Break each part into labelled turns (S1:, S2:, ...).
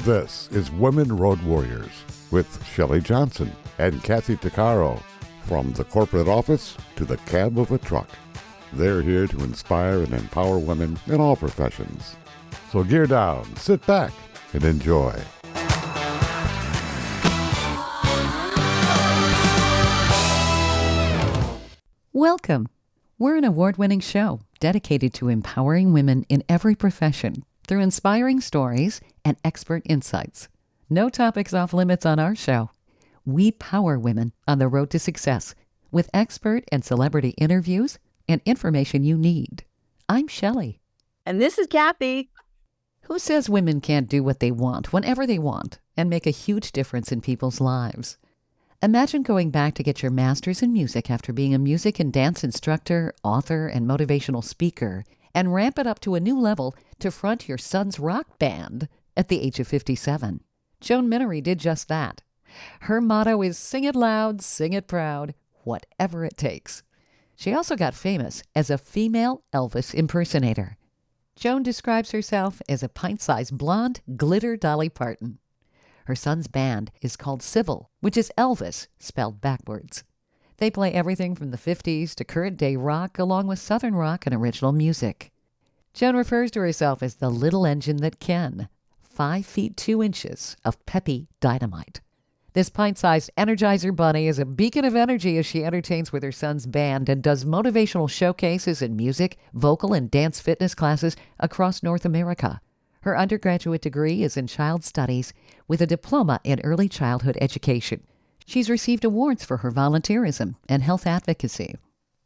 S1: This is Women Road Warriors with Shelley Johnson and Kathy Tuccaro. From the corporate office to the cab of a truck, they're here to inspire and empower women in all professions. So gear down, sit back, and enjoy.
S2: Welcome. We're an award-winning show dedicated to empowering women in every profession through inspiring stories and expert insights. No topics off limits on our show. We power women on the road to success with expert and celebrity interviews and information you need. I'm Shelley.
S3: And this is Kathy.
S2: Who says women can't do what they want whenever they want and make a huge difference in people's lives? Imagine going back to get your master's in music after being a music and dance instructor, author, and motivational speaker, and ramp it up to a new level to front your son's rock band at the age of 57. Joan Minnery did just that. Her motto is sing it loud, sing it proud, whatever it takes. She also got famous as a female Elvis impersonator. Joan describes herself as a pint-sized blonde glitter Dolly Parton. Her son's band is called SIVLE, which is Elvis spelled backwards. They play everything from the 50s to current-day rock, along with Southern rock and original music. Joan refers to herself as the little engine that can. 5 feet 2 inches of peppy dynamite. This pint-sized Energizer bunny is a beacon of energy as she entertains with her son's band and does motivational showcases in music, vocal, and dance fitness classes across North America. Her undergraduate degree is in child studies with a diploma in early childhood education. She's received awards for her volunteerism and health advocacy.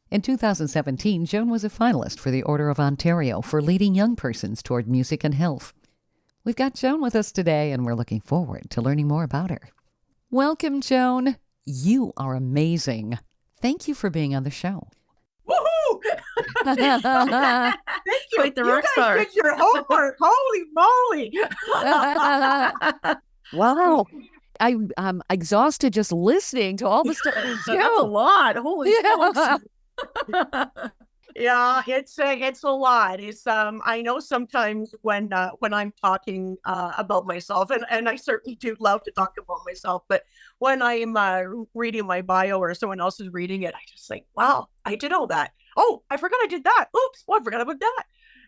S2: In 2017, Joan was a finalist for the Order of Ontario for leading young persons toward music and health. We've got Joan with us today, and we're looking forward to learning more about her. Welcome, Joan. You are amazing. Thank you for being on the show.
S4: Woohoo! Thank you.
S3: Quite the rock
S4: guys
S3: star.
S4: did your homework. Holy moly!
S2: Wow. I'm exhausted just listening to all the stuff you
S3: That's a lot. Holy smokes.
S4: Yeah, it's a lot. It's I know sometimes when I'm talking about myself, and I certainly do love to talk about myself, but when I'm reading my bio or someone else is reading it, I just think, wow, I did all that. Oh, I forgot I did that. Oops, well, I forgot about that.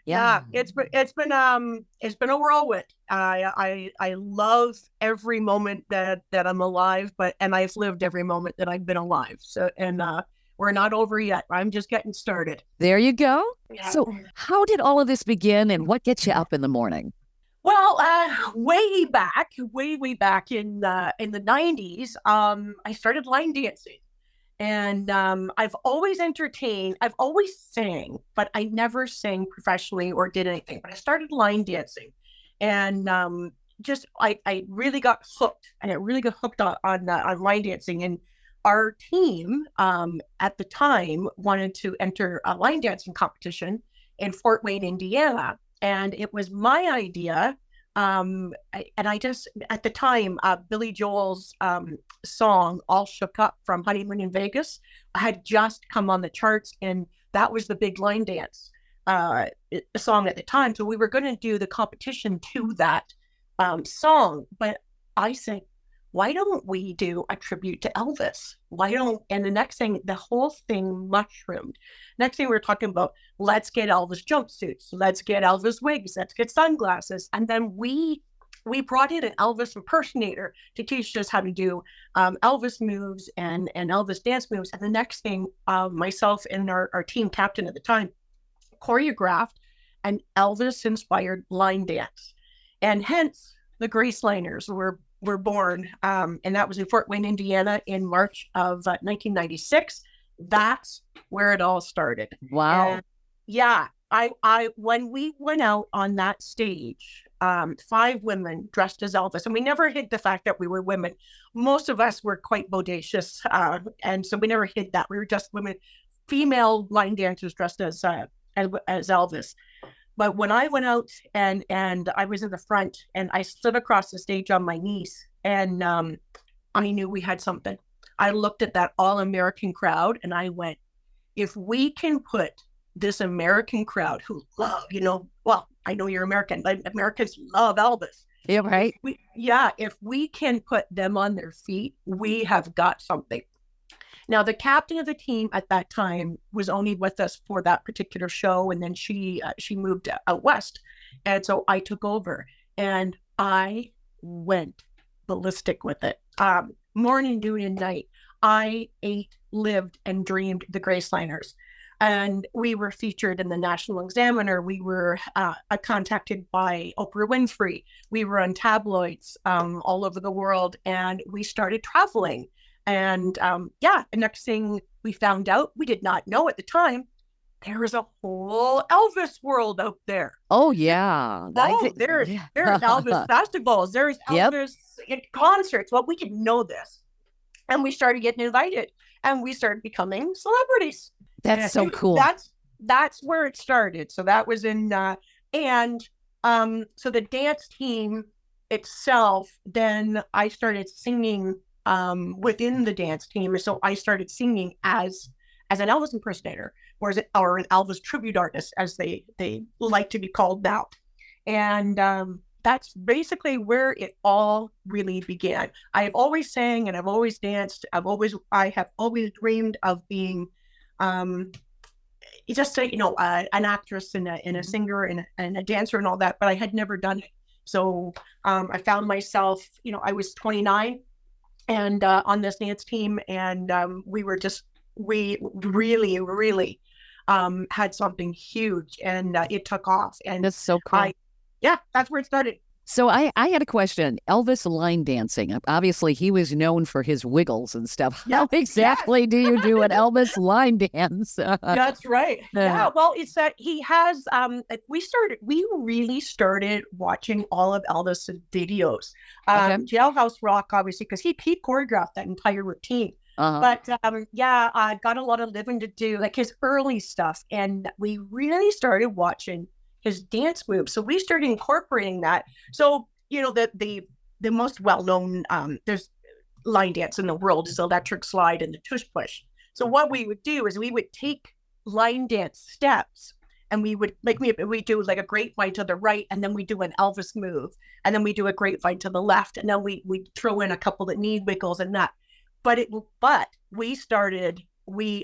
S4: Yeah, it's been a whirlwind. I love every moment that I'm alive, and I've lived every moment that I've been alive. So we're not over yet. I'm just getting started.
S2: There you go.
S4: Yeah.
S2: So how did all of this begin, and what gets you up in the morning?
S4: Well, way back in the 90s, I started line dancing. And I've always entertained, I've always sang, but I never sang professionally or did anything. But I started line dancing, and I really got hooked, and I really got hooked on line dancing. And our team at the time wanted to enter a line dancing competition in Fort Wayne, Indiana, and it was my idea. I just, at the time, Billy Joel's song, All Shook Up from Honeymoon in Vegas, had just come on the charts, and that was the big line dance song at the time. So we were going to do the competition to that song, but I said, why don't we do a tribute to Elvis? And the next thing, the whole thing mushroomed. Next thing we were talking about, let's get Elvis jumpsuits, let's get Elvis wigs, let's get sunglasses. And then we brought in an Elvis impersonator to teach us how to do Elvis moves and Elvis dance moves. And the next thing, myself and our team captain at the time choreographed an Elvis-inspired line dance. And hence, the Graceliners were born, and that was in Fort Wayne, Indiana, in March of 1996. That's where it all started.
S2: Wow.
S4: And yeah, I when we went out on that stage, 5 women dressed as Elvis, and we never hid the fact that we were women. Most of us were quite bodacious, and so we never hid that. We were just women, female line dancers dressed as Elvis. But when I went out and I was in the front and I stood across the stage on my knees, and I knew we had something. I looked at that all-American crowd and I went, if we can put this American crowd who love, well, I know you're American, but Americans love Elvis.
S2: Yeah, right.
S4: If we can put them on their feet, we have got something. Now, the captain of the team at that time was only with us for that particular show, and then she moved out west, and so I took over, and I went ballistic with it. Morning, noon, and night, I ate, lived, and dreamed the Graceliners, and we were featured in the National Examiner. We were contacted by Oprah Winfrey. We were on tabloids all over the world, and we started traveling. And the next thing we found out, we did not know at the time, there is a whole Elvis world out there.
S2: Oh, yeah.
S4: There's Elvis festivals. There's Elvis concerts. Well, we didn't know this. And we started getting invited, and we started becoming celebrities.
S2: That's so cool.
S4: That's where it started. So that was in, so the dance team itself, then I started singing within the dance team. So I started singing as an Elvis impersonator, or an Elvis tribute artist, as they like to be called now. And that's basically where it all really began. I have always sang and I've always danced. I have always dreamed of being just an actress and a singer and a dancer and all that, but I had never done it. So I found myself, I was 29 and on this dance team, and we really, really had something huge, and it took off. And
S2: that's so cool.
S4: That's where it started.
S2: So I had a question. Elvis line dancing. Obviously, he was known for his wiggles and stuff. How exactly do you do an Elvis line dance?
S4: That's right. Yeah. Well, it's that he has. We really started watching all of Elvis's videos. Jailhouse Rock, obviously, because he choreographed that entire routine. But I got a lot of living to do, like his early stuff, and we really started watching his dance moves. So we started incorporating that. So, the most well-known, there's line dance in the world is electric slide and the tush push. So what we would do is we would take line dance steps, and we would we do like a grapevine to the right, and then we do an Elvis move, and then we do a grapevine to the left, and then we throw in a couple of knee wiggles and that. But we started to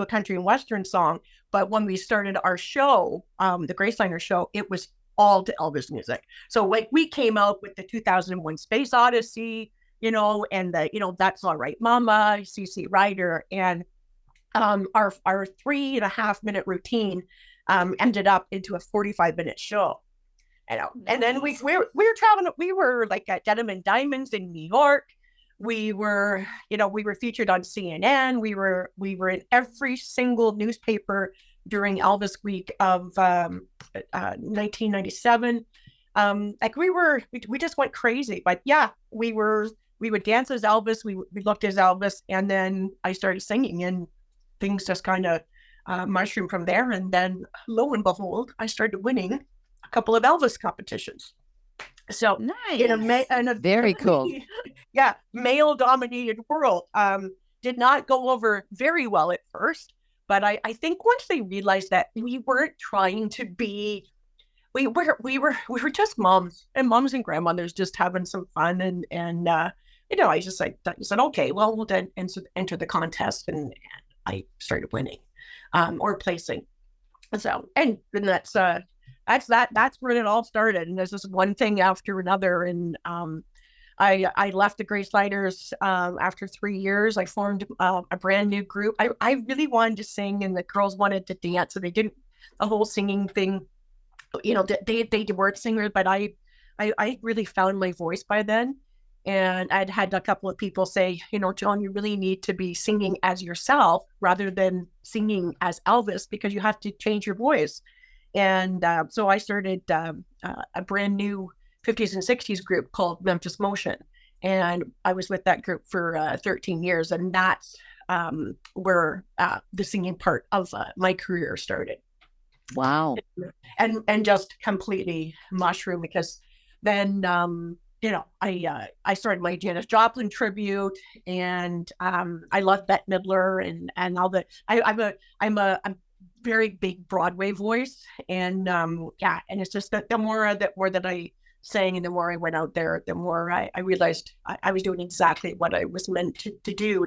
S4: a country and western song. But when we started our show, the Graceliner show, it was all to Elvis music. So like we came out with the 2001 Space Odyssey, and the, That's All Right Mama, CC Rider, and our 3.5 minute routine ended up into a 45-minute show. And then we were traveling. We were like at Denim and Diamonds in New York. We were featured on CNN. We were in every single newspaper during Elvis Week of 1997. We just went crazy. But we would dance as Elvis. We looked as Elvis, and then I started singing, and things just kind of mushroomed from there. And then lo and behold, I started winning a couple of Elvis competitions. So
S2: nice.
S4: In a
S2: very cool.
S4: Male-dominated world. Did not go over very well at first, but I think once they realized that we weren't trying to be, we were just moms and grandmothers just having some fun, and I said, okay, well, we'll then enter the contest, and I started winning, or placing. So, and that's that. That's where it all started. And there's just one thing after another. And I left the Graceliners after 3 years. I formed a brand new group. I really wanted to sing, and the girls wanted to dance, so they didn't the whole singing thing. They weren't singers, but I really found my voice by then. And I'd had a couple of people say, Joan, you really need to be singing as yourself rather than singing as Elvis, because you have to change your voice. And so I started a brand new 50s and 60s group called Memphis Motion. And I was with that group for 13 years. And that's where the singing part of my career started.
S2: Wow.
S4: And just completely mushroom, because then, I started my Janis Joplin tribute, and I love Bette Midler and all the, I'm very big Broadway voice. And yeah, and it's just that the more that I sang and the more I went out there, the more I realized I was doing exactly what I was meant to do.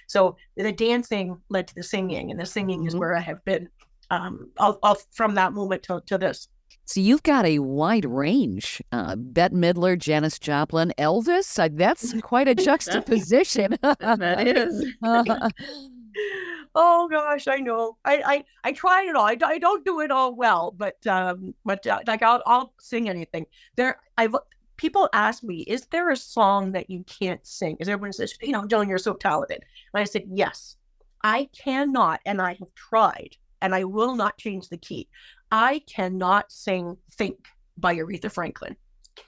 S4: So the dancing led to the singing, and the singing is where I have been all from that moment to this.
S2: So you've got a wide range. Bette Midler, Janis Joplin, Elvis. That's quite a juxtaposition.
S3: That is.
S4: Oh gosh, I know. I try it all. I don't do it all well, but like I'll sing anything. People ask me, is there a song that you can't sing? Because everyone says, Joan, you're so talented. And I said, yes, I cannot, and I have tried, and I will not change the key. I cannot sing "Think" by Aretha Franklin.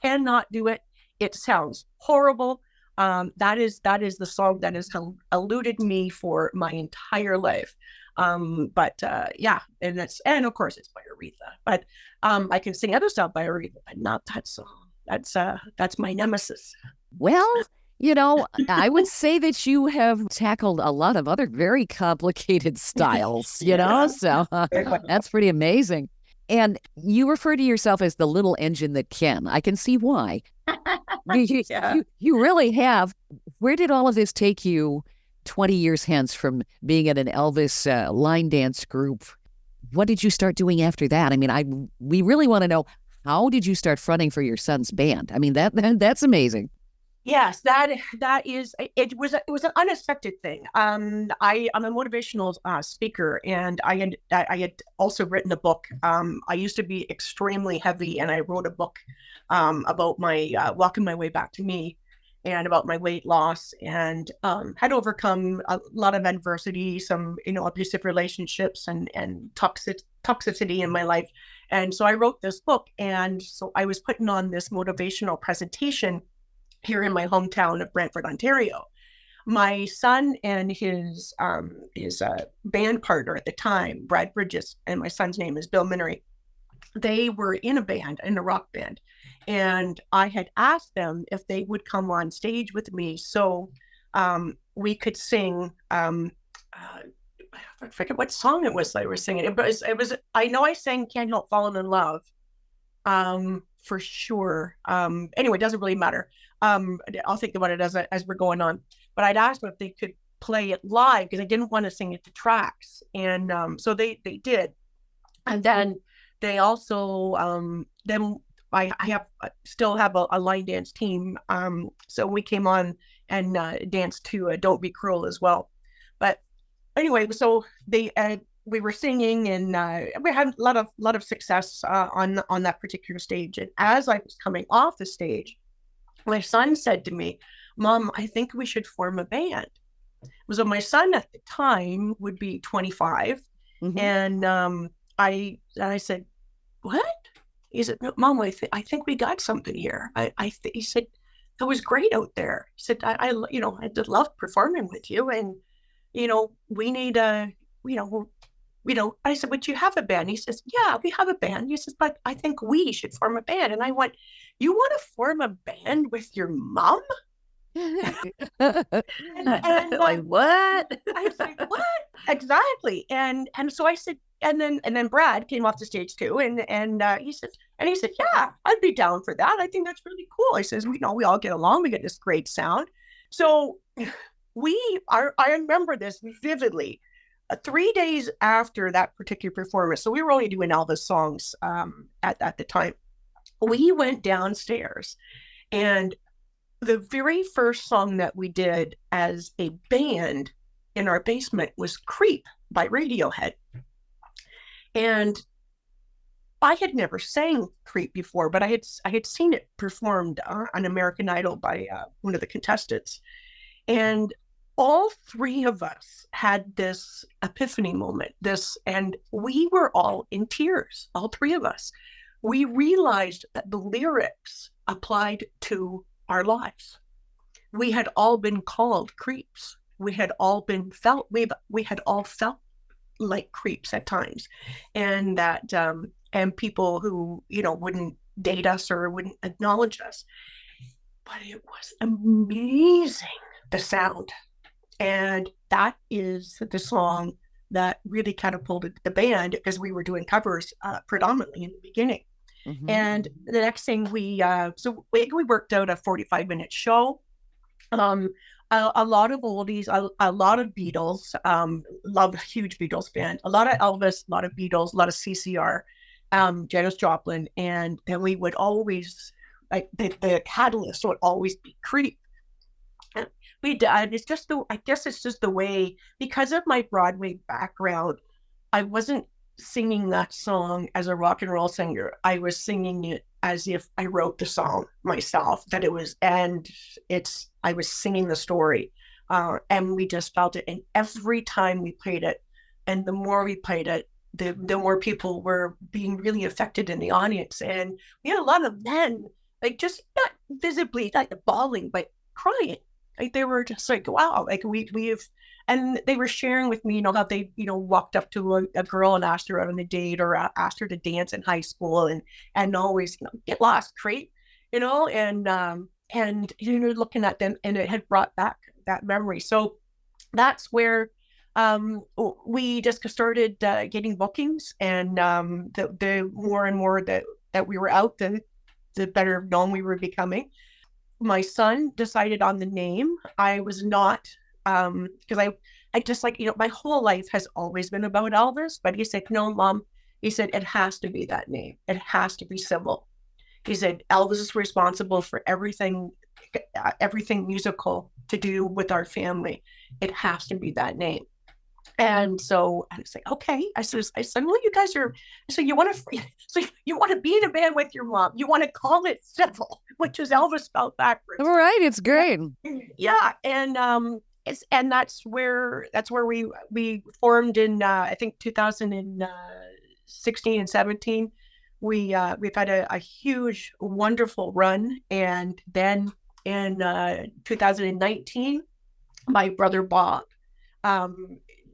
S4: Cannot do it. It sounds horrible. That is the song that has eluded me for my entire life. But yeah, and of course it's by Aretha. But I can sing other stuff by Aretha, but not that song. That's my nemesis.
S2: Well, I would say that you have tackled a lot of other very complicated styles, so that's pretty amazing. And you refer to yourself as the little engine that can. I can see why. You really have. Where did all of this take you 20 years hence from being in an Elvis line dance group? What did you start doing after that? I mean, we really want to know, how did you start fronting for your son's band? I mean, that's amazing.
S4: Yes, that is. It was an unexpected thing. I'm a motivational speaker, and I had also written a book. I used to be extremely heavy, and I wrote a book about my walking my way back to me, and about my weight loss, and had overcome a lot of adversity, some abusive relationships, and toxicity in my life. And so I wrote this book, and so I was putting on this motivational presentation here in my hometown of Brantford, Ontario. My son and his band partner at the time, Brad Bridges, and my son's name is Bill Minnery, they were in a rock band. And I had asked them if they would come on stage with me so we could sing, I forget what song it was they were singing. It was I know I sang Can't Help Falling in Love. For sure. Anyway, it doesn't really matter. I'll think about it as we're going on. But I'd asked them if they could play it live because I didn't want to sing it to tracks. And so they did. And then they also, then I still have a line dance team. So we came on and danced to Don't Be Cruel as well. But anyway, so we were singing, and we had a lot of success on that particular stage. And as I was coming off the stage, my son said to me, "Mom, I think we should form a band." So my son at the time would be 25, and I said, "What?" He said, "Mom, I think we got something here." He said, "That was great out there." He said, I did love performing with you, and we need a I said, "But you have a band?" He says, "Yeah, we have a band." He says, "But I think we should form a band." And I went, "You want to form a band with your mom?" and
S3: Like, what?
S4: I was like, "What?" Exactly. And so I said, and then Brad came off the stage too, and he said, "Yeah, I'd be down for that. I think that's really cool." I says, we all get along. We get this great sound. So I remember this vividly. 3 days after that particular performance, so we were only doing Elvis songs at the time, we went downstairs, and the very first song that we did as a band in our basement was "Creep" by Radiohead. And I had never sang "Creep" before, but I had seen it performed on American Idol by one of the contestants. And all three of us had this epiphany moment, and we were all in tears, all three of us. We realized that the lyrics applied to our lives. We had all been called creeps. We had all felt like creeps at times, and that and people who wouldn't date us or wouldn't acknowledge us. But it was amazing, the sound. And that is the song that really catapulted the band because we were doing covers predominantly in the beginning.
S2: Mm-hmm.
S4: And the next thing we worked out a 45-minute show. A lot of oldies, a lot of Beatles, love a huge Beatles fan, a lot of Elvis, a lot of Beatles, a lot of CCR, Janis Joplin. And then we would always, like the catalyst would always be Creep. It's just I guess it's just the way, because of my Broadway background, I wasn't singing that song as a rock and roll singer. I was singing it as if I wrote the song myself, I was singing the story. And we just felt it. And every time we played it, and the more we played it, the more people were being really affected in the audience. And we had a lot of men, like, just not visibly like bawling, but crying. Like, they were just like, wow, like we've, and they were sharing with me, how they, walked up to a girl and asked her out on a date, or asked her to dance in high school, and always, get lost, Creep, and looking at them, and it had brought back that memory. So that's where we just started getting bookings, and the more and more that we were out, the better known we were becoming. My son decided on the name. I was not, because I just, like, my whole life has always been about Elvis, but he said, no, Mom, he said, it has to be that name. It has to be SIVLE. He said, Elvis is responsible for everything musical to do with our family. It has to be that name. And so I was like, okay. I said, well, you guys are, so you want to be in a band with your mom. You want to call it SIVLE, which is Elvis spelled backwards.
S2: All right. It's great.
S4: Yeah. And that's where we formed in, I think 2016 and 17. We've had a huge, wonderful run. And then in 2019, my brother Bob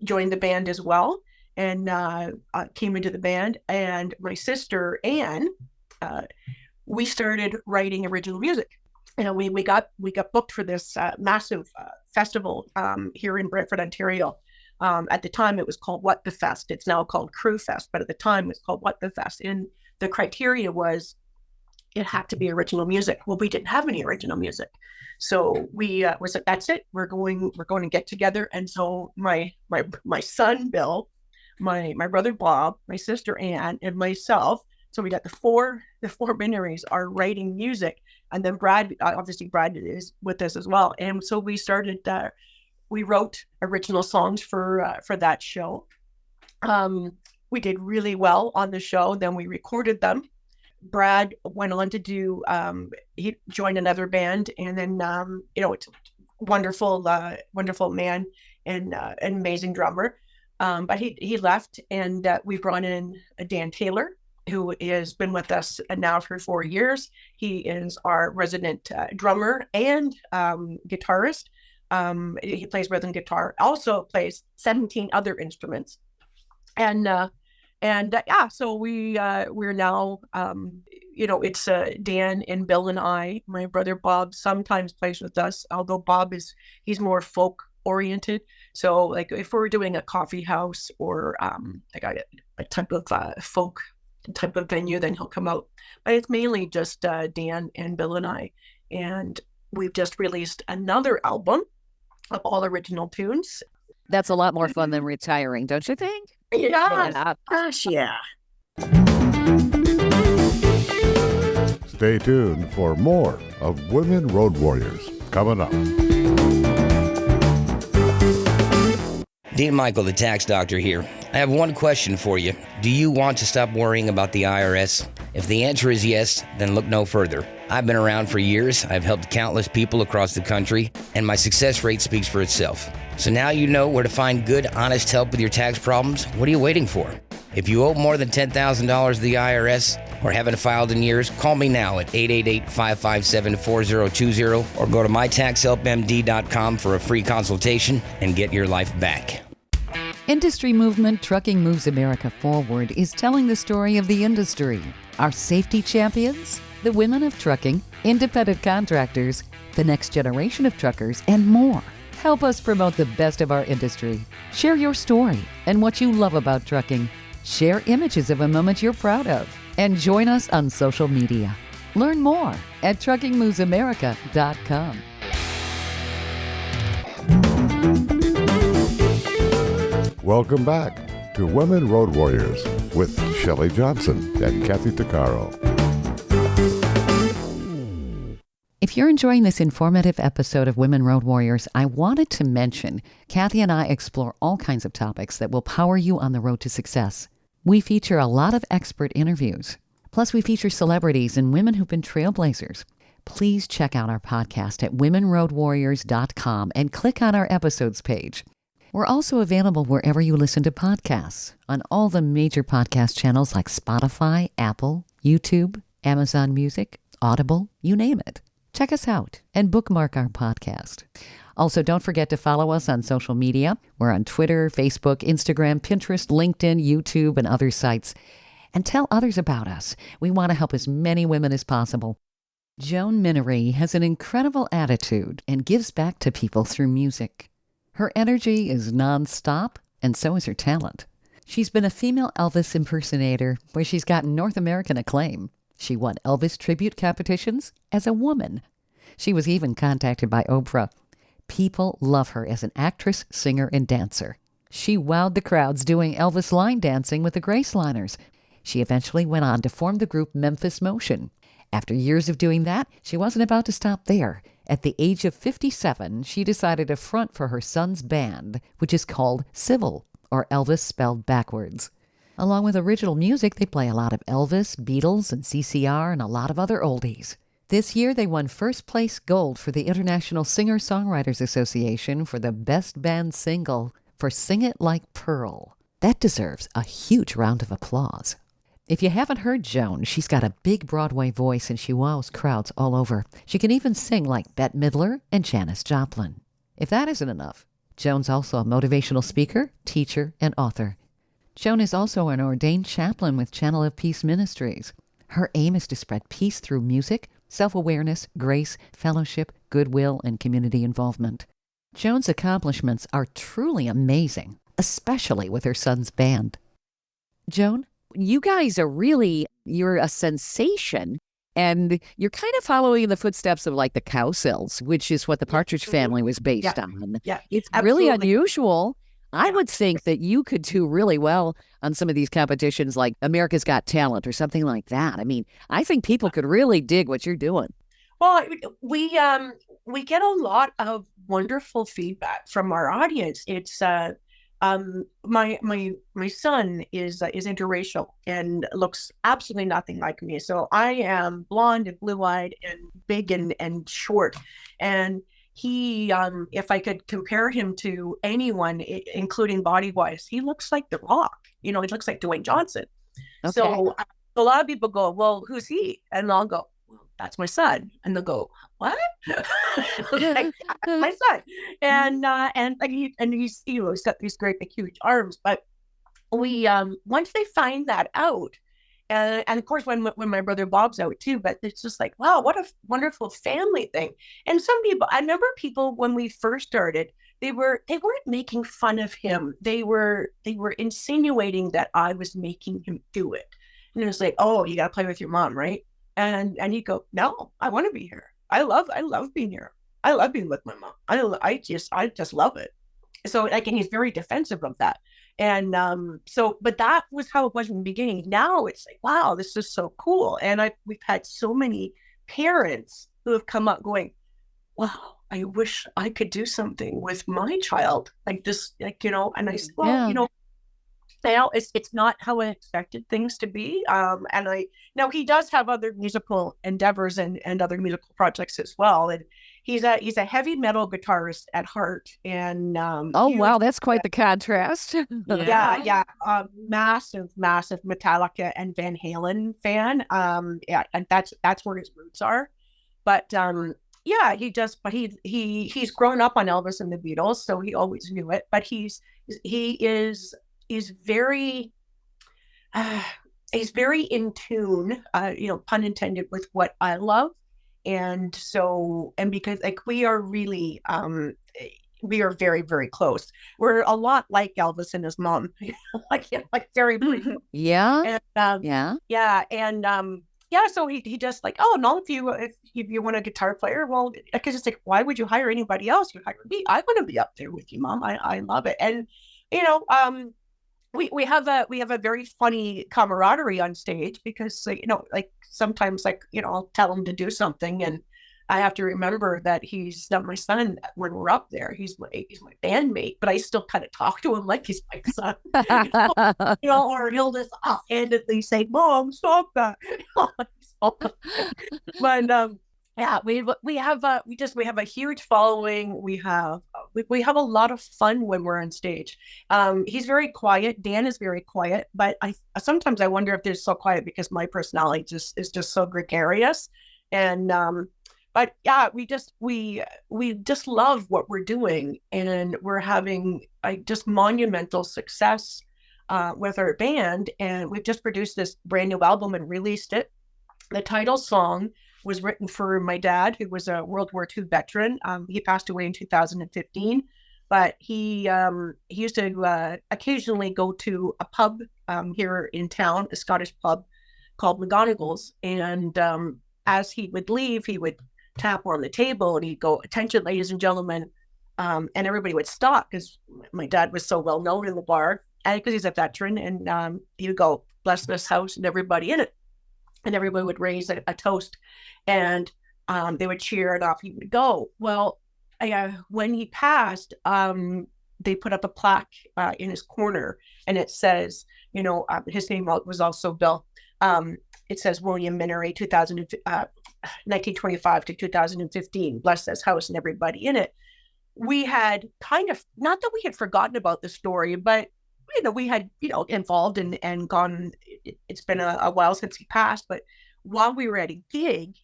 S4: joined the band as well, and came into the band. And my sister Anne, we started writing original music. We got booked for this massive festival here in Brantford, Ontario. At the time, it was called What the Fest. It's now called Crew Fest, but at the time, it was called What the Fest. And the criteria was it had to be original music. Well, we didn't have any original music, so we was like, that's it. We're going to get together. And so my son Bill, my brother Bob, my sister Anne, and myself. So we got the four Minnerys are writing music, and then Brad is with us as well. And so we started. We wrote original songs for that show. We did really well on the show. Then we recorded them. Brad went on to do. He joined another band, and then it's wonderful man and an amazing drummer. But he left, and we brought in Dan Taylor, who has been with us now for 4 years. He is our resident drummer and guitarist. He plays rhythm guitar, also plays 17 other instruments. So we're now, it's Dan and Bill and I. My brother Bob sometimes plays with us, although he's more folk oriented. So, like, if we're doing a coffee house or like a type of folk type of venue, then he'll come out. But it's mainly just Dan and Bill and I. And we've just released another album of all original tunes.
S2: That's a lot more fun than retiring, don't you think?
S4: Yeah. Gosh, yeah.
S1: Stay tuned for more of Women Road Warriors coming up.
S5: Dean Michael, the tax doctor here. I have one question for you. Do you want to stop worrying about the IRS? If the answer is yes, then look no further. I've been around for years. I've helped countless people across the country, and my success rate speaks for itself. So now you know where to find good, honest help with your tax problems. What are you waiting for? If you owe more than $10,000 to the IRS or haven't filed in years, call me now at 888-557-4020 or go to mytaxhelpmd.com for a free consultation and get your life back.
S2: Industry movement Trucking Moves America Forward is telling the story of the industry. Our safety champions, the women of trucking, independent contractors, the next generation of truckers, and more. Help us promote the best of our industry. Share your story and what you love about trucking. Share images of a moment you're proud of. And join us on social media. Learn more at truckingmovesamerica.com.
S1: Welcome back to Women Road Warriors with Shelley Johnson and Kathy Tuccaro.
S2: If you're enjoying this informative episode of Women Road Warriors, I wanted to mention Kathy and I explore all kinds of topics that will power you on the road to success. We feature a lot of expert interviews. Plus, we feature celebrities and women who've been trailblazers. Please check out our podcast at womenroadwarriors.com and click on our episodes page. We're also available wherever you listen to podcasts, on all the major podcast channels like Spotify, Apple, YouTube, Amazon Music, Audible, you name it. Check us out and bookmark our podcast. Also, don't forget to follow us on social media. We're on Twitter, Facebook, Instagram, Pinterest, LinkedIn, YouTube, and other sites. And tell others about us. We want to help as many women as possible. Joan Minnery has an incredible attitude and gives back to people through music. Her energy is nonstop, and so is her talent. She's been a female Elvis impersonator, where she's gotten North American acclaim. She won Elvis tribute competitions as a woman. She was even contacted by Oprah. People love her as an actress, singer, and dancer. She wowed the crowds doing Elvis line dancing with the Graceliners. She eventually went on to form the group Memphis Motion. After years of doing that, she wasn't about to stop there. At the age of 57, she decided to front for her son's band, which is called SIVLE, or Elvis spelled backwards. Along with original music, they play a lot of Elvis, Beatles, and CCR, and a lot of other oldies. This year, they won first place gold for the International Singer-Songwriters Association for the Best Band Single for Sing It Like Pearl. That deserves a huge round of applause. If you haven't heard Joan, she's got a big Broadway voice and she wows crowds all over. She can even sing like Bette Midler and Janis Joplin. If that isn't enough, Joan's also a motivational speaker, teacher, and author. Joan is also an ordained chaplain with Channel of Peace Ministries. Her aim is to spread peace through music, self-awareness, grace, fellowship, goodwill, and community involvement. Joan's accomplishments are truly amazing, especially with her son's band. Joan?
S3: You guys are really, you're a sensation. And you're kind of following in the footsteps of like the Cowsills, which is what the Partridge Family was based on.
S4: Yeah,
S3: it's
S4: absolutely.
S3: really unusual. I would think that you could do really well on some of these competitions like America's Got Talent or something like that. I mean, I think people could really dig what you're doing.
S4: Well, we get a lot of wonderful feedback from our audience. It's my son is interracial and looks absolutely nothing like me. So I am blonde and blue-eyed and big and short, and he, if I could compare him to anyone, including body-wise, he looks like The Rock. He looks like Dwayne Johnson. Okay. So a lot of people go, well, who's he? And I'll go, well, that's my son. And they'll go, what? Like, that's my son. And he's, he's got these great big huge arms. But we, once they find that out, and of course, when my brother Bob's out too, but it's just like, wow, what a wonderful family thing. And some people, I remember people when we first started, they weren't making fun of him. They were insinuating that I was making him do it. And it was like, oh, you got to play with your mom, right? And he'd go, no, I want to be here. I love being here. I love being with my mom. I just love it. So and he's very defensive of that. And but that was how it was in the beginning. Now it's like, wow, this is so cool. And we've had so many parents who have come up going, wow, I wish I could do something with my child like this, and I said, well, now it's not how I expected things to be. Now he does have other musical endeavors and other musical projects as well. And he's a heavy metal guitarist at heart. And
S3: wow, that's quite the contrast.
S4: Yeah. Massive Metallica and Van Halen fan. And that's where his roots are. But he's grown up on Elvis and the Beatles, so he always knew it. But he is very in tune, pun intended, with what I love. And because we are really we are very, very close. We're a lot like Elvis and his mom, like very, very close.
S3: Yeah.
S4: And
S3: Yeah.
S4: yeah, and yeah. So he just like, oh no, if you want a guitar player, well, because it's like, why would you hire anybody else? You hire me. I want to be up there with you, Mom. I love it. And you know, we have a very funny camaraderie on stage because you know, like sometimes like, you know, I'll tell him to do something and I have to remember that he's not my son when we're up there. He's my bandmate, but I still kind of talk to him like he's my son, you know, or he'll just offhandedly say, "Mom, stop that." But yeah, we have a huge following. We have a lot of fun when we're on stage. He's very quiet. Dan is very quiet, but I sometimes I wonder if they're so quiet because my personality is just so gregarious. And but yeah, we just love what we're doing, and we're having just monumental success with our band. And we've just produced this brand new album and released it. The title song was written for my dad, who was a World War II veteran. He passed away in 2015, but he used to occasionally go to a pub here in town, a Scottish pub called McGonagall's. And as he would leave, he would tap on the table and he'd go, "Attention, ladies and gentlemen," and everybody would stop because my dad was so well known in the bar, and because he's a veteran. And he would go, "Bless this house and everybody in it," and everybody would raise a toast, and they would cheer, and off he would go. Well, when he passed, they put up a plaque in his corner, and it says, you know, his name was also Bill. It says William Minnery, 1925 to 2015, bless this house and everybody in it. We had kind of, not that we had forgotten about the story, but, you know, we had, you know, involved and gone, it's been a while since he passed, but while we were at a gig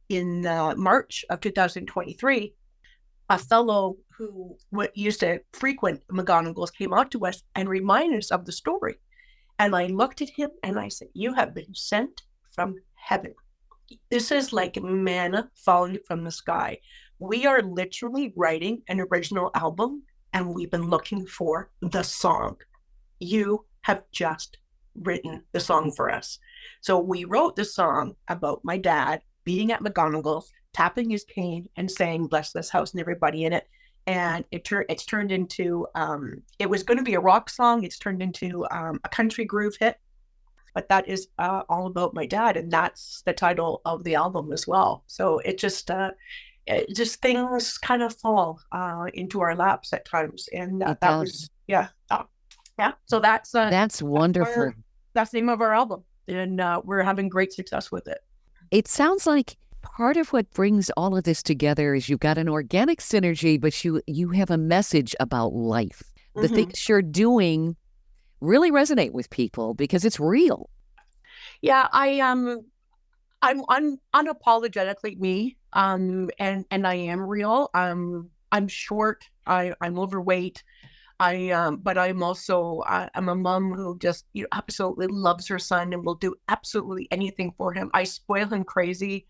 S4: in March of 2023, a fellow who used to frequent McGonagall's came out to us and reminded us of the story. And I looked at him and I said, "You have been sent from heaven. This is like manna falling from the sky. We are literally writing an original album and we've been looking for the song. You have just written the song for us." So we wrote the song about my dad being at McGonagall's, tapping his cane and saying, "Bless this house and everybody in it." And it's turned into, it was going to be a rock song. It's turned into a country groove hit. But that is all about my dad. And that's the title of the album as well. So it just things kind of fall into our laps at times. And that was, yeah. Yeah. So that's
S3: wonderful.
S4: That's the name of our album. And we're having great success with it.
S3: It sounds like part of what brings all of this together is you've got an organic synergy, but you have a message about life. The things you're doing really resonate with people because it's real.
S4: Yeah, I'm unapologetically me, and I am real. I'm short. I'm overweight. But I'm also I'm a mom who just, you know, absolutely loves her son and will do absolutely anything for him. I spoil him crazy.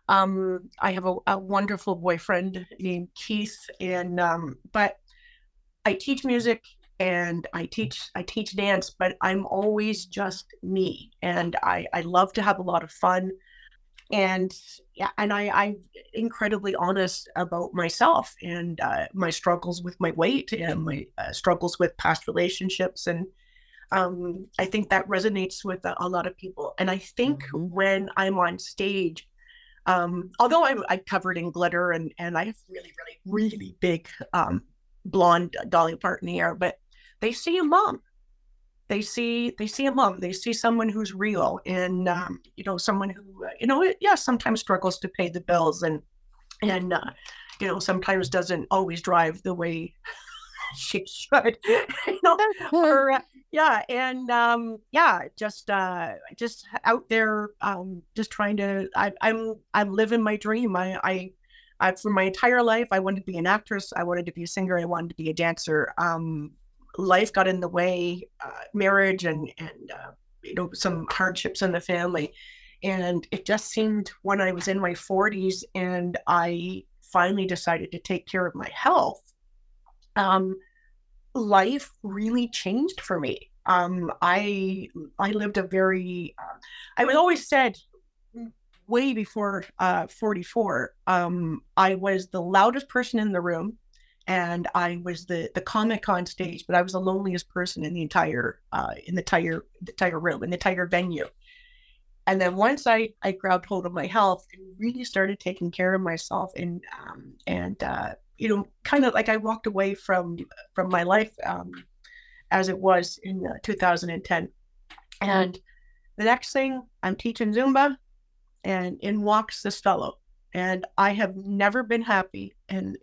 S4: I have a wonderful boyfriend named Keith, and but I teach music and I teach dance, but I'm always just me, and I love to have a lot of fun, and yeah, and I'm incredibly honest about myself and my struggles with my weight and my struggles with past relationships, and I think that resonates with a lot of people. And I think when I'm on stage, although I'm covered in glitter and I have really, really, really big blonde Dolly Parton hair, but they see a mom. They see a mom. They see someone who's real, and you know, someone who sometimes struggles to pay the bills, and you know, sometimes doesn't always drive the way she should. You know, or just out there, just trying to. I'm living my dream. I for my entire life, I wanted to be an actress. I wanted to be a singer. I wanted to be a dancer. Life got in the way, marriage and you know, some hardships in the family. And it just seemed when I was in my 40s and I finally decided to take care of my health, um, life really changed for me. I lived a very, I was always said way before 44, I was the loudest person in the room, and I was the comic on stage, but I was the loneliest person in the entire room, in the entire venue. And then once I grabbed hold of my health and really started taking care of myself, and kind of like I walked away from my life as it was in 2010. And the next thing, I'm teaching Zumba, and in walks this fellow. And I have never been happy in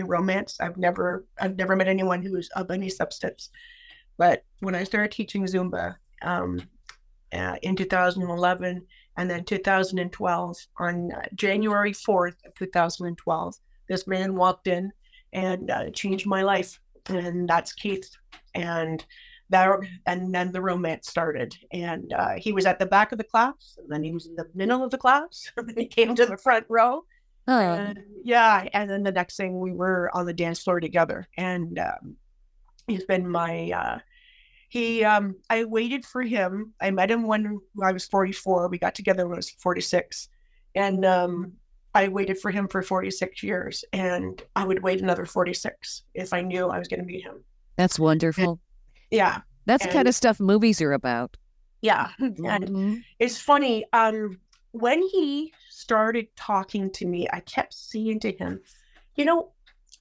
S4: romance. I've never met anyone who is of any substance. But when I started teaching Zumba in 2011, and then 2012, on January 4th of 2012, this man walked in and changed my life. And that's Keith. And then the romance started. And he was at the back of the class, and then he was in the middle of the class, and then he came to the front row. And then the next thing, we were on the dance floor together. And he's been my I waited for him. I met him when I was 44. We got together when I was 46. And I waited for him for 46 years, and I would wait another 46 if I knew I was going to meet him.
S3: That's wonderful.
S4: Yeah.
S3: That's the kind of stuff movies are about.
S4: Yeah. And it's funny. When he started talking to me, I kept saying to him,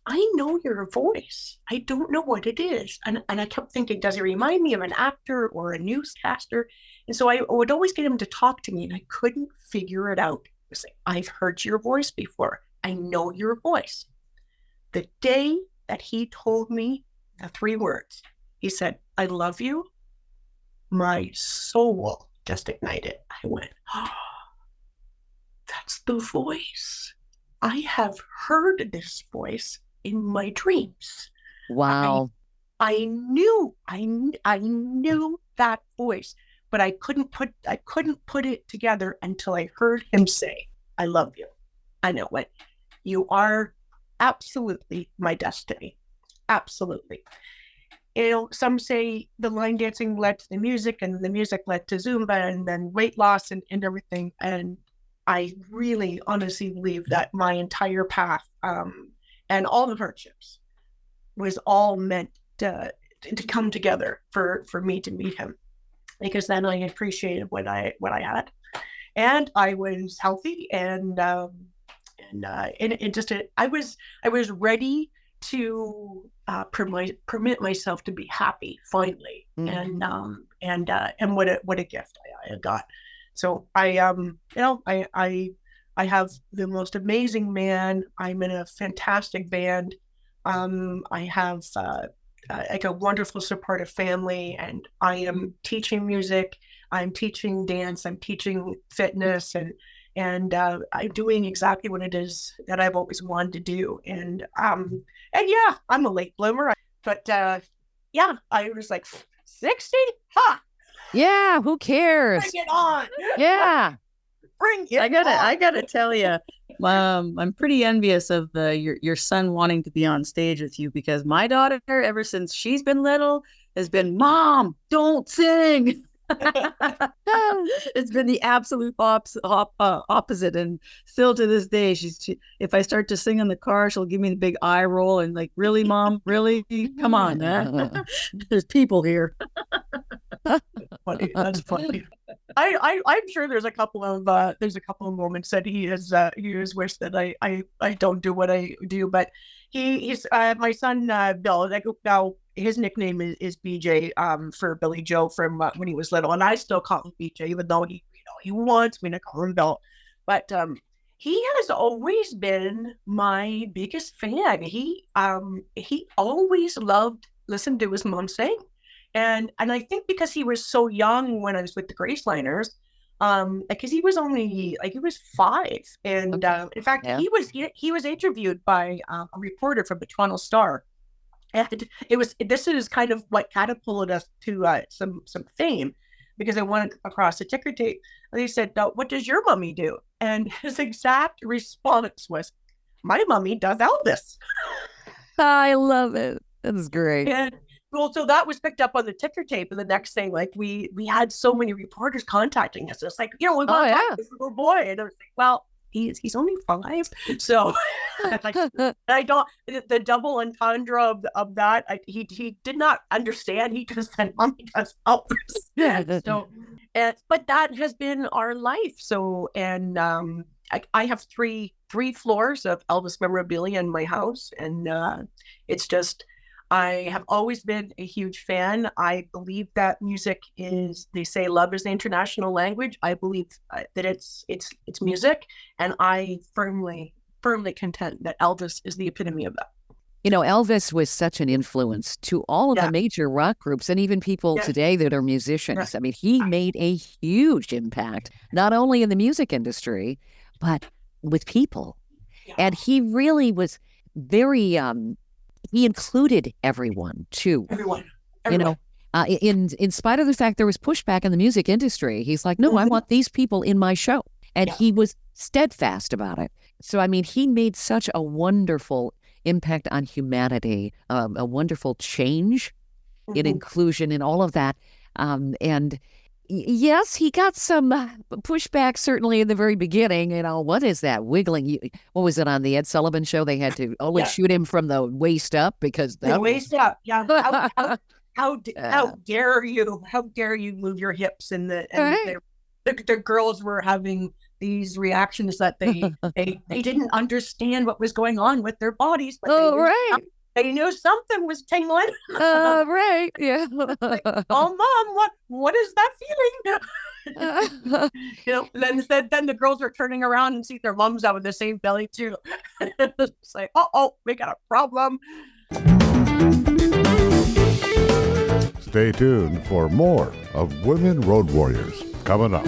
S4: I know your voice. I don't know what it is. And I kept thinking, does it remind me of an actor or a newscaster? And so I would always get him to talk to me, and I couldn't figure it out. I was like, I've heard your voice before. I know your voice. The day that he told me the 3 words, he said, I love you, my soul just ignited. I went, oh, that's the voice. I have heard this voice in my dreams.
S3: Wow.
S4: I knew that voice, but I couldn't put it together until I heard him say, I love you. I know what you are. Absolutely my destiny. Absolutely. Some say the line dancing led to the music, and the music led to Zumba, and then weight loss and everything. And I really honestly believe that my entire path and all the hardships was all meant to come together for me to meet him, because then I appreciated what I had, and I was healthy, and I was ready to permit myself to be happy finally. Mm-hmm. And what a gift I got. So I have the most amazing man. I'm in a fantastic band. I have like a wonderful supportive family, and I am teaching music. I'm teaching dance. I'm teaching fitness, and I'm doing exactly what it is that I've always wanted to do. And yeah, I'm a late bloomer, but yeah, I was like 60, huh?
S3: Yeah, who cares?
S4: Bring it on.
S3: Yeah.
S4: Bring it
S6: I gotta tell you, I'm pretty envious of your son wanting to be on stage with you, because my daughter, ever since she's been little, has been, Mom, don't sing. It's been the absolute opposite, and still to this day, if I start to sing in the car, she'll give me the big eye roll and like, really, Mom, really? Come on, there's people here.
S4: Funny. That's funny. I'm sure there's a couple of moments that he has wished that I don't do what I do, but he's my son Bill. Now his nickname is BJ for Billy Joe from when he was little, and I still call him BJ, even though he wants me to call him Bill. But he has always been my biggest fan. He always loved listening to his mom sing. And I think because he was so young when I was with the Graceliners, because he was only he was 5, and in fact he was interviewed by a reporter from the Toronto Star, and this is kind of what catapulted us to some fame, because I went across the ticker tape, and they said, "What does your mommy do?" And his exact response was, "My mommy does Elvis."
S3: I love it. That's great.
S4: And well, so that was picked up on the ticker tape, and the next thing, like we had so many reporters contacting us. It's like, we want to talk to this little boy, and I was like, well, he's only 5, so like, I don't the double entendre of that. He did not understand. He just said, "Mommy does Elvis."
S3: Yeah.
S4: So, but that has been our life. So, and I have three floors of Elvis memorabilia in my house, and it's just. I have always been a huge fan. I believe that music is, they say love is the international language. I believe that it's music. And I firmly contend that Elvis is the epitome of that.
S3: Elvis was such an influence to all of the major rock groups and even people today that are musicians. I mean, he made a huge impact, not only in the music industry, but with people. Yeah. And he really was very... he included everyone too.
S4: Everyone.
S3: In spite of the fact there was pushback in the music industry, he's like, no, I want these people in my show. And he was steadfast about it. So, I mean, he made such a wonderful impact on humanity, a wonderful change in inclusion and all of that. And yes, he got some pushback certainly in the very beginning. What is that wiggling? What was it on the Ed Sullivan Show? They had to only shoot him from the waist up because
S4: the waist up. Yeah. How dare you? How dare you move your hips? And the girls were having these reactions that they didn't understand what was going on with their bodies. But they knew something was tingling.
S3: Right. Yeah.
S4: Like, oh, Mom, what is that feeling? Then the girls are turning around and see their moms out with the same belly too. It's like, we got a problem.
S1: Stay tuned for more of Women Road Warriors coming up.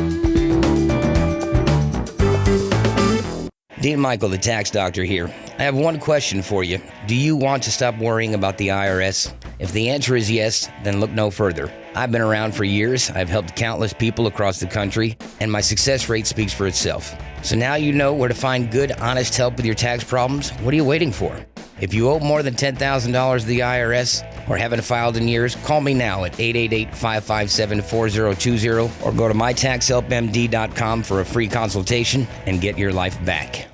S5: Dean Michael, the tax doctor here. I have one question for you. Do you want to stop worrying about the IRS? If the answer is yes, then look no further. I've been around for years. I've helped countless people across the country, and my success rate speaks for itself. So now you know where to find good, honest help with your tax problems. What are you waiting for? If you owe more than $10,000 to the IRS or haven't filed in years, call me now at 888-557-4020 or go to mytaxhelpmd.com for a free consultation and get your life back.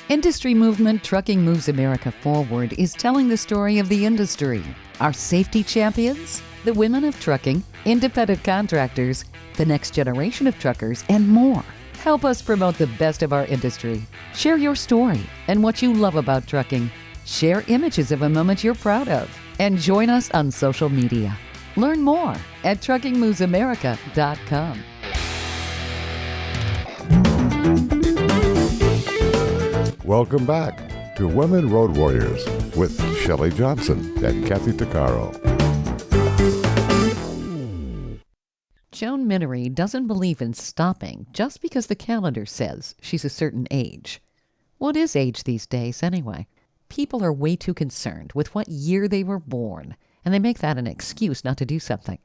S2: Industry movement Trucking Moves America Forward is telling the story of the industry. Our safety champions, the women of trucking, independent contractors, the next generation of truckers, and more. Help us promote the best of our industry. Share your story and what you love about trucking. Share images of a moment you're proud of. And join us on social media. Learn more at truckingmovesamerica.com.
S1: Welcome back to Women Road Warriors with Shelley Johnson and Kathy Tuccaro.
S2: Joan Minnery doesn't believe in stopping just because the calendar says she's a certain age. What is age these days anyway? People are way too concerned with what year they were born, and they make that an excuse not to do something.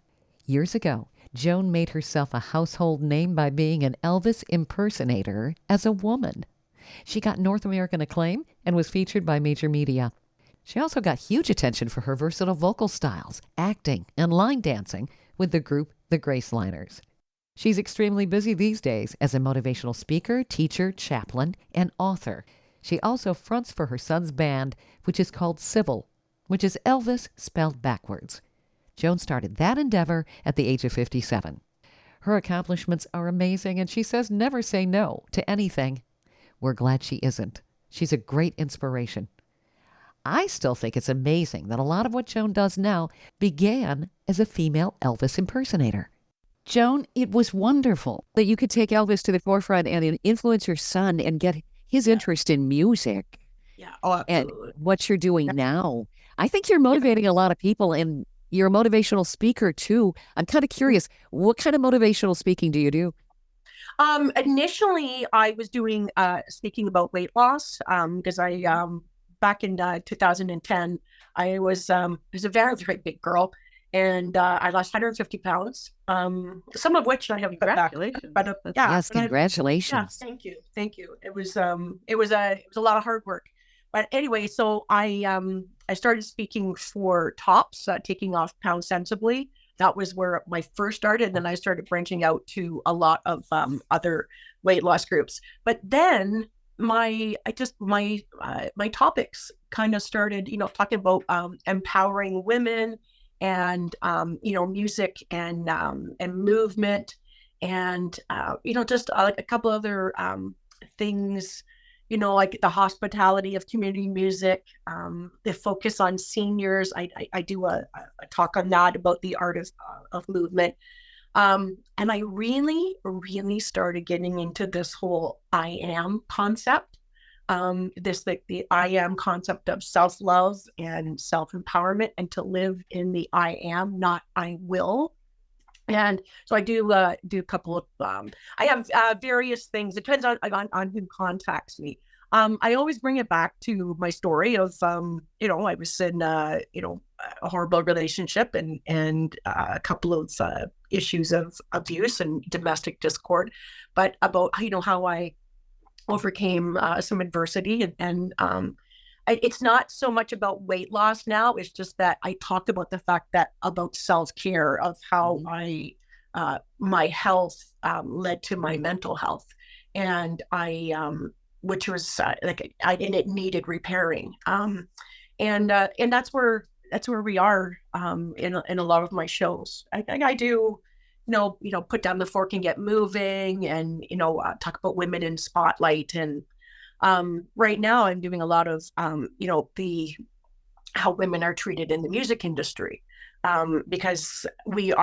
S2: Years ago, Joan made herself a household name by being an Elvis impersonator as a woman. She got North American acclaim and was featured by major media. She also got huge attention for her versatile vocal styles, acting, and line dancing with the group The Graceliners. She's extremely busy these days as a motivational speaker, teacher, chaplain, and author. She also fronts for her son's band, which is called SIVLE, which is Elvis spelled backwards. Joan started that endeavor at the age of 57. Her accomplishments are amazing, and she says never say no to anything. We're glad she isn't. She's a great inspiration. I still think it's amazing that a lot of what Joan does now began as a female Elvis impersonator. Joan, it was wonderful
S3: that you could take Elvis to the forefront and influence your son and get his interest in music.
S4: Yeah, absolutely.
S3: And what you're doing now. I think you're motivating a lot of people, and you're a motivational speaker too. I'm kind of curious, what kind of motivational speaking do you do?
S4: Initially, I was doing speaking about weight loss because I back in 2010, I was a very, very big girl, and I lost 150 pounds. Some of which I have cut back. But
S3: yes, congratulations.
S4: Thank you. It was a lot of hard work. But anyway, so I I started speaking for Tops, Taking Off Pounds Sensibly. That was where my first started. And then I started branching out to a lot of other weight loss groups. But then my topics kind of started, talking about empowering women and music and movement and just like a couple other things, like the hospitality of community music, the focus on seniors. I do a talk on that about the art of movement. And I really, really started getting into this whole I am concept. The I am concept of self-love and self-empowerment, and to live in the I am, not I will. And so I do a couple of, I have various things. It depends on who contacts me. I always bring it back to my story of, I was in, a horrible relationship and a couple of issues of abuse and domestic discord, but about, how I overcame some adversity and it's not so much about weight loss now. It's just that I talked about the fact that about self-care, of how my health led to my mental health, and which was and it needed repairing. And that's where we are in a lot of my shows. I do, put down the fork and get moving, and talk about women in spotlight. And right now I'm doing a lot of how women are treated in the music industry, because we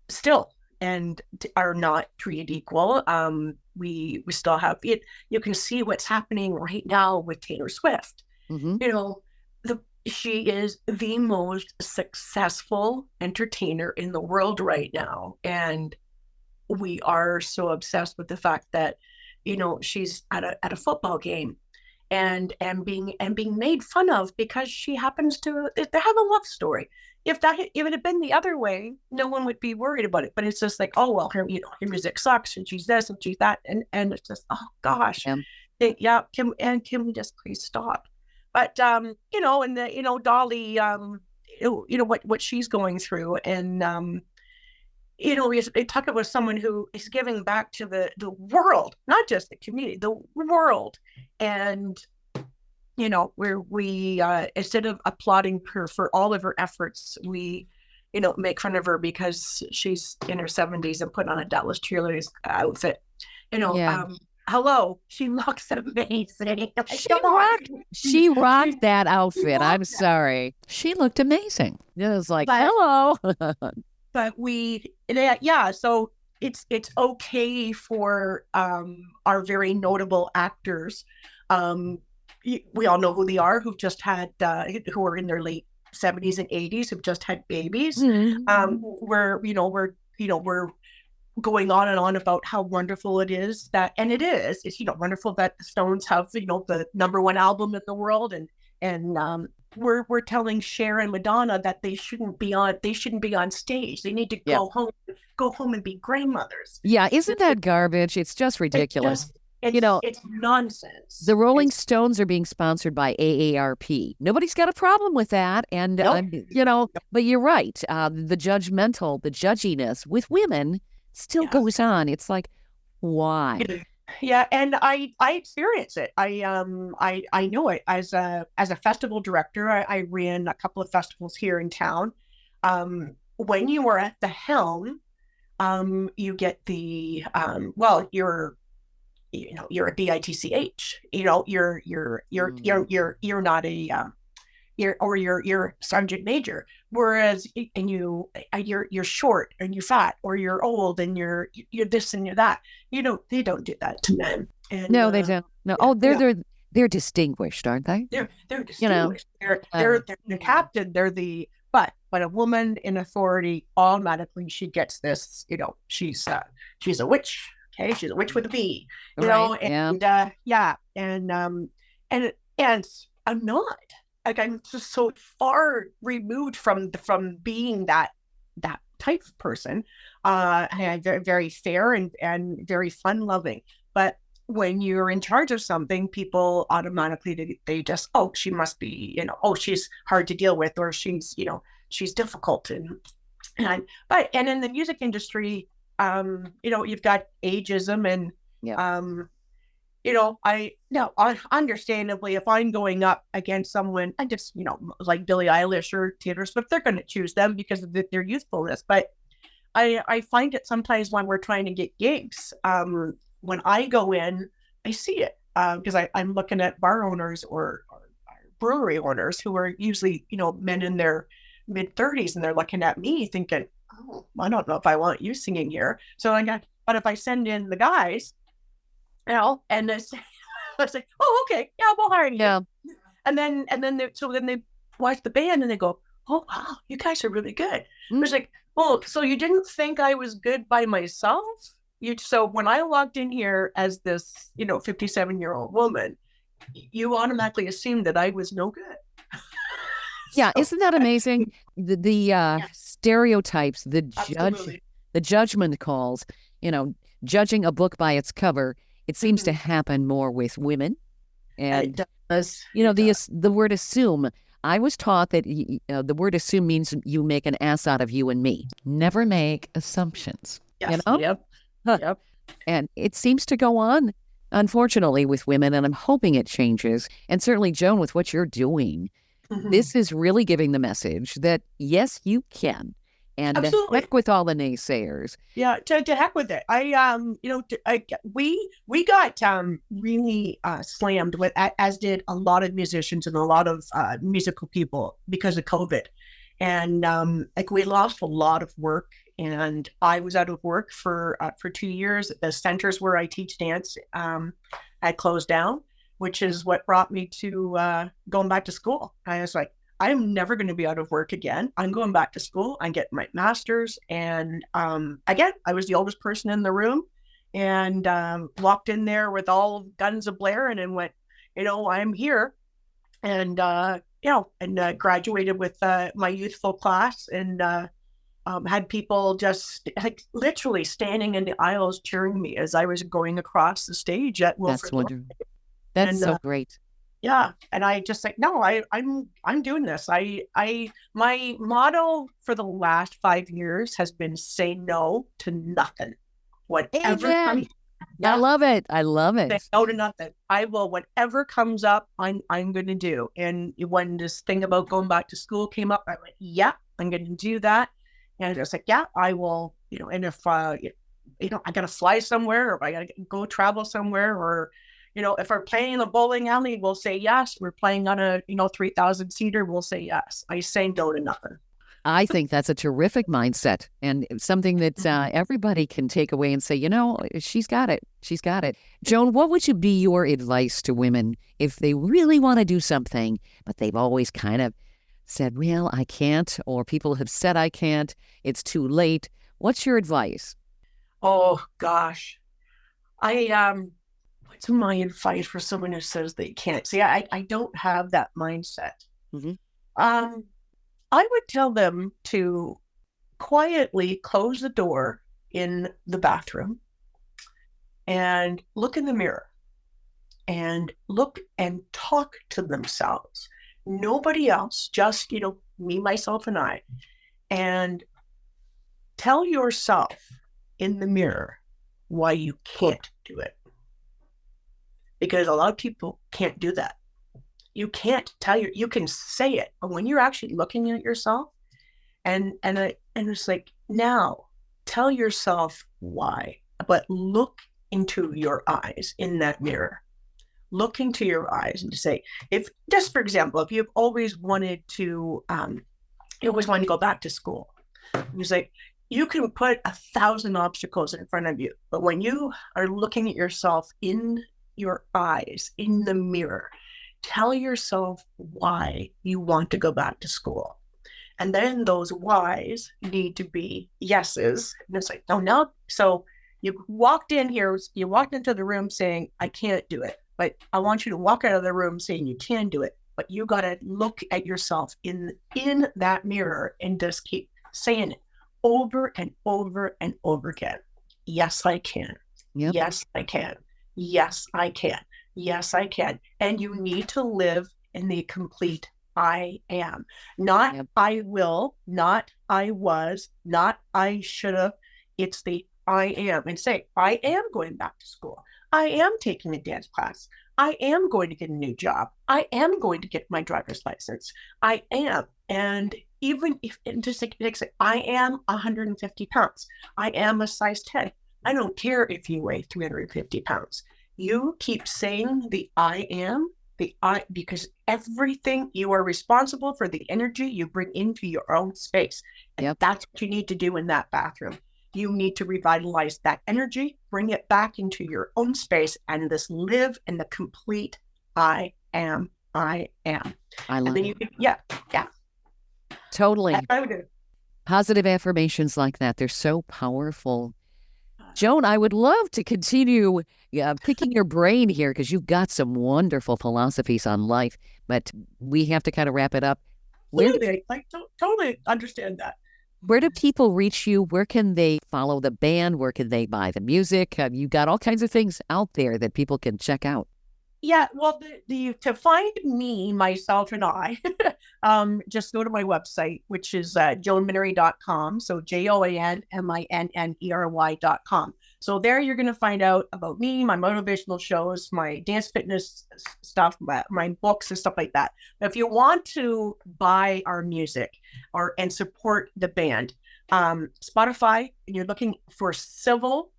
S4: still are not treated equal. We still have it. You can see what's happening right now with Taylor Swift. She is the most successful entertainer in the world right now, and we are so obsessed with the fact that she's at a football game and being made fun of because she happens to have a love story. If it had been the other way, no one would be worried about it. But it's just like, oh well, her music sucks, and she's this and she's that, and it's just, oh gosh, can we just please stop? But and Dolly, what she's going through, and we talk about someone who is giving back to the world, not just the community, the world. And we instead of applauding her for all of her efforts, we make fun of her because she's in her 70s and put on a Dallas cheerleader's outfit. Hello, she looks amazing.
S3: She rocked that outfit. I'm sorry.
S2: She looked amazing.
S3: It was like, hello.
S4: But so it's okay for our very notable actors. We all know who they are, who've just had who are in their late 70s and 80s, who've just had babies. We're going on and on about how wonderful it is that, and it's wonderful that the Stones have the #1 album in the world, and we're telling Cher and Madonna that they shouldn't be on stage. They need to go home and be grandmothers.
S3: Yeah, isn't that garbage? It's just ridiculous.
S4: It's nonsense.
S3: The Rolling Stones are being sponsored by AARP. Nobody's got a problem with that. And, but you're right. The judginess with women still goes on. It's like, why?
S4: Yeah. And I experience it. I know it as a festival director. I ran a couple of festivals here in town. When you are at the helm, you get the, you're a BITCH, you're not a, you're sergeant major, whereas, and you're short and you're fat, or you're old and you're this and you're that. They don't do that to men. And,
S3: no, they don't. No. They're distinguished, aren't they?
S4: They're distinguished. They're the captain. They're the, but a woman in authority, automatically she gets this, she's a witch. Okay, she's a witch with a V, and I'm not. Like, I'm just so far removed from being that type of person. I'm very, very fair and very fun loving. But when you're in charge of something, people automatically, they just, oh, she must be, oh, she's hard to deal with, or she's, she's difficult. And in the music industry, you've got ageism and, understandably, if I'm going up against someone, I just, like Billie Eilish or Taylor Swift, they're going to choose them because of their youthfulness. But I find it sometimes when we're trying to get gigs, when I go in, I see it because I'm looking at bar owners or brewery owners who are usually, men in their mid-30s, and they're looking at me thinking, oh, I don't know if I want you singing here. So but if I send in the guys, and I say, oh, okay, yeah, we'll hire you.
S3: Yeah.
S4: And then they watch the band and they go, oh, wow, you guys are really good.
S3: Mm.
S4: It's like, well, so you didn't think I was good by myself? So when I walked in here as this, 57-year-old woman, you automatically assumed that I was no good.
S3: Yeah, isn't that amazing? The stereotypes, the judgment calls, judging a book by its cover. It seems to happen more with women. And,
S4: it does.
S3: The word assume. I was taught that the word assume means you make an ass out of you and me.
S2: Never make assumptions.
S4: Yes.
S3: Yep. Yep. And it seems to go on, unfortunately, with women, and I'm hoping it changes. And certainly, Joan, with what you're doing, this is really giving the message that, yes, you can. And heck with all the naysayers.
S4: Yeah, to heck with it. We got really slammed with, as did a lot of musicians and a lot of musical people because of COVID. And we lost a lot of work. And I was out of work for 2 years. The centers where I teach dance had closed down, which is what brought me to going back to school. I was like, I'm never going to be out of work again. I'm going back to school. I get my master's. And again, I was the oldest person in the room, and walked in there with all guns a-blaring and went, I'm here. And, graduated with my youthful class, and had people just literally standing in the aisles cheering me as I was going across the stage at Wilfrid.
S3: That's wonderful. That's so great.
S4: Yeah. And I just like, no, I'm doing this. My motto for the last 5 years has been say no to nothing. Whatever comes,
S3: I love it. I love it.
S4: Say no to nothing. I will, whatever comes up, I'm going to do. And when this thing about going back to school came up, I went, yeah, I'm going to do that. And I was like, yeah, I will, and if, I got to fly somewhere, or I got to go travel somewhere, or, if we're playing in a bowling alley, we'll say yes. We're playing on a, 3,000 seater, we'll say yes. I say no to nothing.
S3: I think that's a terrific mindset, and something that everybody can take away and say, she's got it. She's got it. Joan, what would be your advice to women if they really want to do something, but they've always kind of said, well, I can't, or people have said I can't, it's too late. What's your advice?
S4: Oh, gosh. What's my advice for someone who says they can't? See, I don't have that mindset.
S3: Mm-hmm.
S4: I would tell them to quietly close the door in the bathroom and look in the mirror and look and talk to themselves. Nobody else, just, me, myself, and I. And tell yourself in the mirror why you can't do it. Because a lot of people can't do that. You can't you can say it, but when you're actually looking at yourself, and it's like, now tell yourself why, but look into your eyes in that mirror. Look into your eyes and say, if just for example, if you've always wanted to, go back to school, it's like, you can put 1,000 obstacles in front of you, but when you are looking at yourself in your eyes, in the mirror, tell yourself why you want to go back to school. And then those whys need to be yeses. And it's like, no. So you walked into the room saying, I can't do it. But I want you to walk out of the room saying you can do it. But you got to look at yourself in that mirror and just keep saying it over and over and over again. Yes, I can.
S3: Yep.
S4: Yes, I can. yes, I can. Yes, I can. And you need to live in the complete I am. Not
S3: Yep.
S4: I will, not I was, not I should have. It's the I am. And say, I am going back to school. I am taking a dance class. I am going to get a new job. I am going to get my driver's license. I am. And even if, and just like, I am 150 pounds. I am a size 10. I don't care if you weigh 350 pounds. You keep saying the I am, because everything, you are responsible for the energy you bring into your own space. And
S3: Yep.
S4: that's what you need to do in that bathroom. You need to revitalize that energy, bring it back into your own space, and just live in the complete I am. I am.
S3: I
S4: And
S3: love
S4: then
S3: it.
S4: you can, yeah.
S3: Totally.
S4: I would do.
S3: Positive affirmations like that, they're so powerful. Joan, I would love to continue picking your brain here because you've got some wonderful philosophies on life, but we have to kind of wrap it up.
S4: Totally, totally understand that.
S3: Where do people reach you? Where can they follow the band? Where can they buy the music? You got all kinds of things out there that people can check out.
S4: Yeah, well, to find me, myself, and I, just go to my website, which is joanminnery.com. So JoanMinnery.com. So there you're going to find out about me, my motivational shows, my dance fitness stuff, my books and stuff like that. But if you want to buy our music and support the band, Spotify, and you're looking for SIVLE,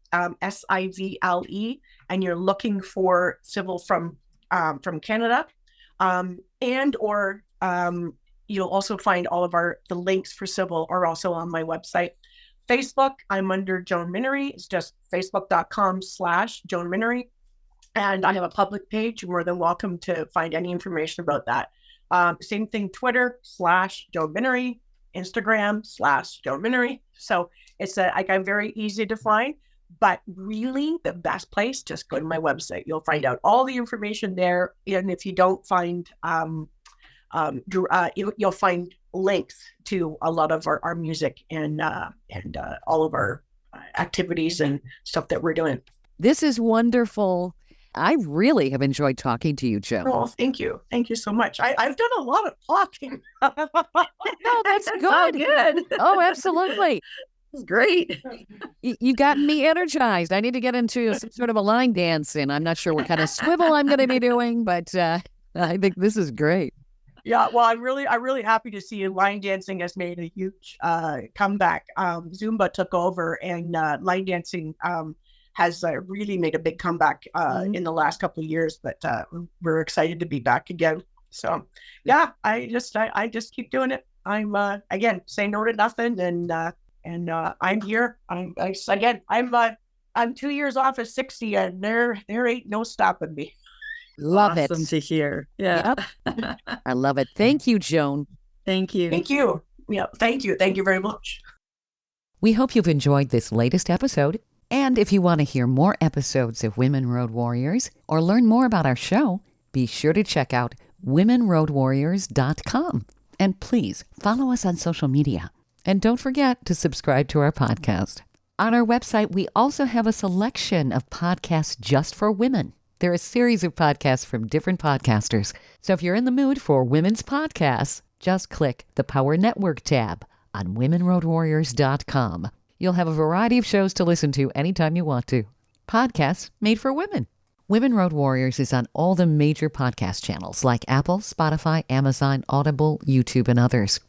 S4: SIVLE, and you're looking for SIVLE from Canada, and or you'll also find all of the links for SIVLE are also on my website. Facebook, I'm under Joan Minnery. It's just facebook.com/Joan Minnery. And I have a public page. You're more than welcome to find any information about that. Same thing, Twitter /Joan Minnery, Instagram /Joan Minnery. So it's I'm very easy to find. But really, the best place, just go to my website. You'll find out all the information there. And if you don't find, you'll find links to a lot of our music and all of our activities and stuff that we're doing.
S3: This is wonderful. I really have enjoyed talking to you, Joan.
S4: Oh, thank you. Thank you so much. I've done a lot of talking.
S3: No, that's good.
S4: Good.
S3: Oh, absolutely.
S4: It's great.
S3: You got me energized. I need to get into some sort of a line dance, and I'm not sure what kind of swivel I'm going to be doing, but I think this is great.
S4: Yeah, well, I'm really happy to see line dancing has made a huge comeback. Zumba took over, and line dancing has really made a big comeback in the last couple of years. But we're excited to be back again. So, yeah, I just keep doing it. I'm again, say no to nothing, and I'm here. I'm 2 years off of 60, and there ain't no stopping me.
S3: Love
S6: Awesome
S3: it.
S6: to hear. Yeah.
S3: Yep. I love it. Thank you, Joan.
S6: Thank you.
S4: Thank you. Yeah, thank you. Thank you very much.
S2: We hope you've enjoyed this latest episode. And if you want to hear more episodes of Women Road Warriors or learn more about our show, be sure to check out womenroadwarriors.com. And please follow us on social media. And don't forget to subscribe to our podcast. On our website, we also have a selection of podcasts just for women. There are a series of podcasts from different podcasters. So if you're in the mood for women's podcasts, just click the Power Network tab on womenroadwarriors.com. You'll have a variety of shows to listen to anytime you want to. Podcasts made for women. Women Road Warriors is on all the major podcast channels like Apple, Spotify, Amazon, Audible, YouTube, and others.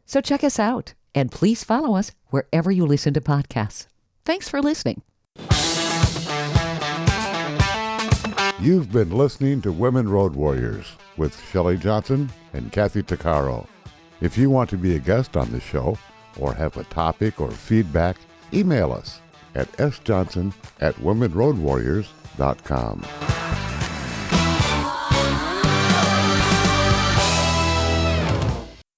S2: So check us out, and please follow us wherever you listen to podcasts. Thanks for listening.
S1: You've been listening to Women Road Warriors with Shelley Johnson and Kathy Tuccaro. If you want to be a guest on the show or have a topic or feedback, email us at sjohnson@womenroadwarriors.com.